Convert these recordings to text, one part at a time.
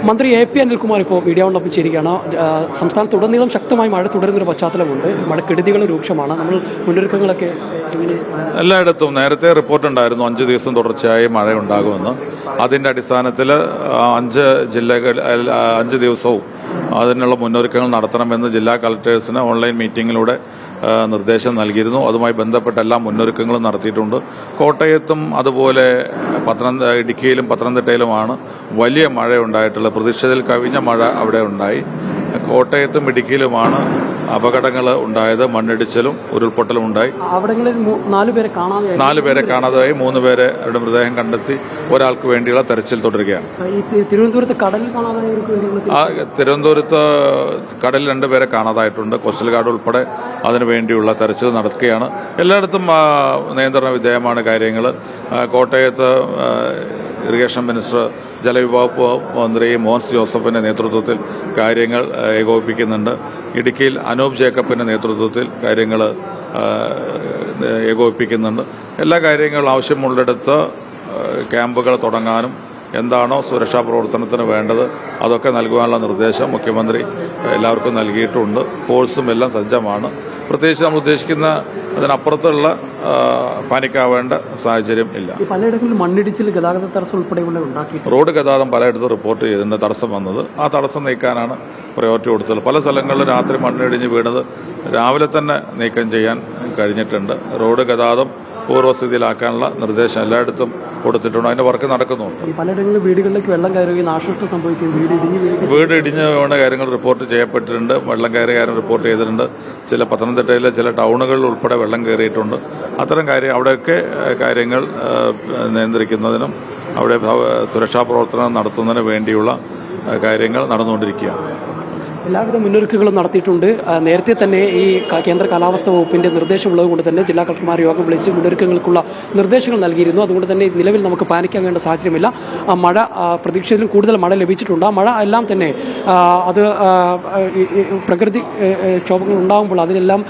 മന്ത്രി A P Anilkumar ഇപ്പോൾ media കൊണ്ടൊപ്പം ചേരുകയാണ്. സംസ്ഥാനത്തുടനീളം ശക്തമായി മഴ തുടരുന്നൊരു പശ്ചാത്തലമുണ്ട്. മഴക്കെടുതികൾ രൂക്ഷമാണ്. നമ്മൾ മുന്നൊരുക്കങ്ങളൊക്കെ എല്ലായിടത്തും നേരത്തെ റിപ്പോർട്ടുണ്ടായിരുന്നു 5 ദിവസം തുടർച്ചയായി മഴ ഉണ്ടാകുമെന്ന്. അതിൻ്റെ അടിസ്ഥാനത്തിൽ 5 ജില്ലകൾ 5 ദിവസവും അതിനുള്ള മുന്നൊരുക്കങ്ങൾ നടത്തണമെന്ന് ജില്ലാ കളക്ടേഴ്സിന് ഓൺലൈൻ മീറ്റിങ്ങിലൂടെ നിർദ്ദേശം നൽകിയിരുന്നു. അതുമായി ബന്ധപ്പെട്ട എല്ലാ മുന്നൊരുക്കങ്ങളും നടത്തിയിട്ടുണ്ട്. കോട്ടയത്തും അതുപോലെ ഇടുക്കിയിലും പത്തനംതിട്ടയിലുമാണ് വലിയ മഴ ഉണ്ടായിട്ടുള്ളത്. പ്രതീക്ഷിച്ചതിൽ കവിഞ്ഞ മഴ അവിടെ ഉണ്ടായി. കോട്ടയത്തും ഇടുക്കിയിലുമാണ് അപകടങ്ങൾ ഉണ്ടായത്. മണ്ണിടിച്ചിലും ഉരുൾപൊട്ടലും ഉണ്ടായി. 4 പേരെ കാണാതായി. 3 പേരെ അവരുടെ മൃതദേഹം കണ്ടെത്തി. ഒരാൾക്ക് വേണ്ടിയുള്ള തെരച്ചിൽ തുടരുകയാണ്. തിരുവനന്തപുരത്ത് കടലിൽ 2 പേരെ കാണാതായിട്ടുണ്ട്. കോസ്റ്റൽ ഗാർഡ് ഉൾപ്പെടെ അതിനു വേണ്ടിയുള്ള തെരച്ചിൽ നടക്കുകയാണ്. എല്ലായിടത്തും നിയന്ത്രണ വിധേയമാണ് കാര്യങ്ങൾ. കോട്ടയത്ത് ഇറിഗേഷൻ മിനിസ്റ്റർ ജലവിഭവ മന്ത്രി മോൻസ് ജോസഫിന്റെ നേതൃത്വത്തിൽ കാര്യങ്ങൾ ഏകോപിപ്പിക്കുന്നുണ്ട്. ഇടുക്കിയിൽ അനൂപ് ജേക്കബിന്റെ നേതൃത്വത്തിൽ കാര്യങ്ങൾ ഏകോപിപ്പിക്കുന്നുണ്ട്. എല്ലാ കാര്യങ്ങളും ആവശ്യമുള്ളിടത്ത് ക്യാമ്പുകൾ തുടങ്ങാനും എന്താണോ സുരക്ഷാ പ്രവർത്തനത്തിന് വേണ്ടത് അതൊക്കെ നൽകുവാനുള്ള നിർദ്ദേശം മുഖ്യമന്ത്രി എല്ലാവർക്കും നൽകിയിട്ടുണ്ട്. ഫോഴ്സും എല്ലാം സജ്ജമാണ്. പ്രത്യേകിച്ച് നമ്മൾ ഉദ്ദേശിക്കുന്ന അതിനപ്പുറത്തുള്ള പാനിക്കാവേണ്ട സാഹചര്യം ഇല്ല. പലയിടങ്ങളിലും മണ്ണിടിച്ചിൽ, ഗതാഗത തടസ്സം ഉൾപ്പെടെയുള്ള ഉണ്ടാക്കി. റോഡ് ഗതാഗതം പലയിടത്തും റിപ്പോർട്ട് ചെയ്തിട്ടുണ്ട് തടസ്സം വന്നത്. ആ തടസ്സം നീക്കാനാണ് പ്രയോറിറ്റി കൊടുത്തത്. പല സ്ഥലങ്ങളിലും രാത്രി മണ്ണിടിഞ്ഞ് വീണത് രാവിലെ തന്നെ നീക്കം ചെയ്യാൻ കഴിഞ്ഞിട്ടുണ്ട്. റോഡ് ഗതാഗതം പൂർവ്വസ്ഥിതിയിലാക്കാനുള്ള നിർദ്ദേശം എല്ലായിടത്തും കൊടുത്തിട്ടുണ്ട്. അതിന്റെ വർക്ക് നടക്കുന്നുണ്ട്. പലയിടങ്ങളിലും വീടുകളിലേക്ക് വെള്ളം കയറുകയും നാശനഷ്ടം സംഭവിക്കുകയും വീട് ഇടിഞ്ഞ് വീണ കാര്യങ്ങൾ റിപ്പോർട്ട് ചെയ്യപ്പെട്ടിട്ടുണ്ട്. വെള്ളം കയറിയ കാര്യം റിപ്പോർട്ട് ചെയ്തിട്ടുണ്ട്. ചില പത്തനംതിട്ടയിലെ ചില ടൗണുകളിൽ ഉൾപ്പെടെ വെള്ളം കയറിയിട്ടുണ്ട്. അത്തരം അവിടെയൊക്കെ കാര്യങ്ങൾ നിയന്ത്രിക്കുന്നതിനും അവിടെ സുരക്ഷാ പ്രവർത്തനം നടത്തുന്നതിന് വേണ്ടിയുള്ള കാര്യങ്ങൾ നടന്നുകൊണ്ടിരിക്കുകയാണ്. എല്ലാവിധ മുന്നൊരുക്കങ്ങളും നടത്തിയിട്ടുണ്ട്. നേരത്തെ തന്നെ ഈ കേന്ദ്ര കാലാവസ്ഥാ വകുപ്പിന്റെ നിർദ്ദേശമുള്ളത് കൊണ്ട് തന്നെ ജില്ലാ കളക്ടർമാർ യോഗം വിളിച്ച് മുന്നൊരുക്കങ്ങൾക്കുള്ള നിർദ്ദേശങ്ങൾ നൽകിയിരുന്നു. അതുകൊണ്ട് തന്നെ നിലവിൽ നമുക്ക് പാനിക്കാൻ വേണ്ട സാഹചര്യമില്ല. മഴ പ്രതീക്ഷിച്ചതിലും കൂടുതൽ മഴ ലഭിച്ചിട്ടുണ്ട്. ആ മഴ എല്ലാം തന്നെ അത് പ്രകൃതി ക്ഷോഭങ്ങൾ ഉണ്ടാകുമ്പോൾ അതിനെല്ലാം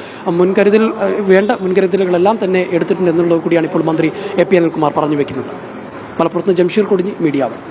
വേണ്ട മുൻകരുതലുകളെല്ലാം തന്നെ എടുത്തിട്ടുണ്ട് എന്നുള്ളത് കൂടിയാണ് ഇപ്പോൾ മന്ത്രി എ പി അനിൽകുമാർ പറഞ്ഞു വെക്കുന്നത്. മലപ്പുറത്ത് ജംഷീർ കൊടിഞ്ഞി, മീഡിയ 1.